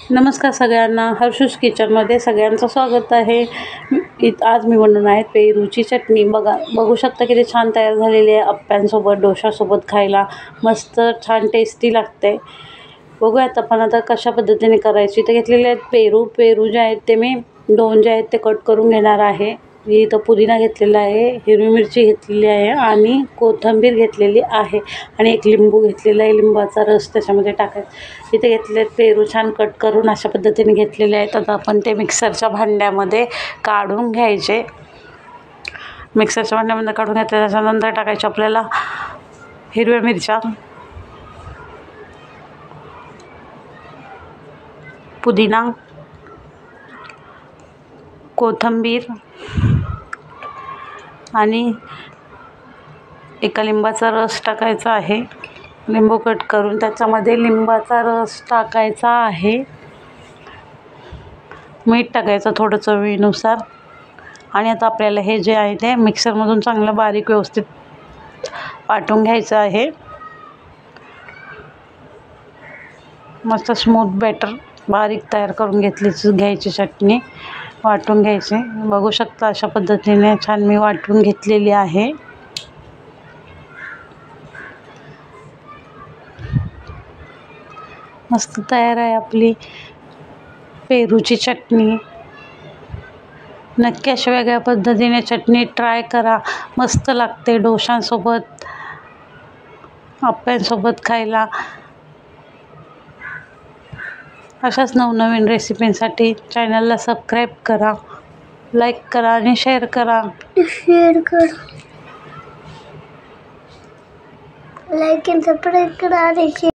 नमस्कार सगळ्यांना, हर्षूस किचनमध्ये सगळ्यांचं स्वागत आहे। आज मी बनवणार आहे पेरूची चटणी। बघू शकता किती छान तयार झालेली आहे। अप्प्यांसोबत डोशासोबत खायला मस्त छान टेस्टी लागते। बघूयात आपण आता कशा पद्धतीने करायची। तर घेतलेले आहेत पेरू जे आहेत ते मी दोन जे आहेत ते कट करून घेणार आहे। मी इथं पुदिना घेतलेला आहे, हिरवी मिरची घेतलेली आहे आणि कोथिंबीर घेतलेली आहे आणि एक लिंबू घेतलेला आहे। लिंबाचा रस त्याच्यामध्ये टाकायचा। इथे घेतले पेरू छान कट करून अशा पद्धतीने घेतलेले आहेत। आता आपण ते मिक्सरच्या भांड्यामध्ये काढून घ्यायचे। मिक्सरच्या भांड्यामध्ये काढून घेतले त्याच्यानंतर टाकायचे आपल्याला हिरव्या मिरच्या, पुदिना, कोथिंबीर आणि एका लिंबाचा रस टाकायचा आहे। लिंबू कट करून त्याच्यामध्ये लिंबाचा रस टाकायचा आहे। मीठ टाकायचं थोडं चवीनुसार आणि आता आपल्याला हे जे आहे ते मिक्सरमधून चांगलं बारीक व्यवस्थित वाटून घ्यायचं आहे। मस्त स्मूथ बॅटर बारीक तयार करून घ्यायची चटणी वाटून घ्यायची। बघू शकता अशा पद्धतीने छान मी वाटून घेतलेली आहे। मस्त तयार आहे आपली पेरूची चटणी। नक्की अशा वेगळ्या पद्धतीने चटणी ट्राय करा, मस्त लागते डोशांसोबत, अप्प्यांसोबत खायला। अशाच नवनवीन रेसिपींसाठी चॅनलला सबस्क्राईब करा, लाईक करा आणि शेअर करा। लाईक आणि सबस्क्राईब करा आणि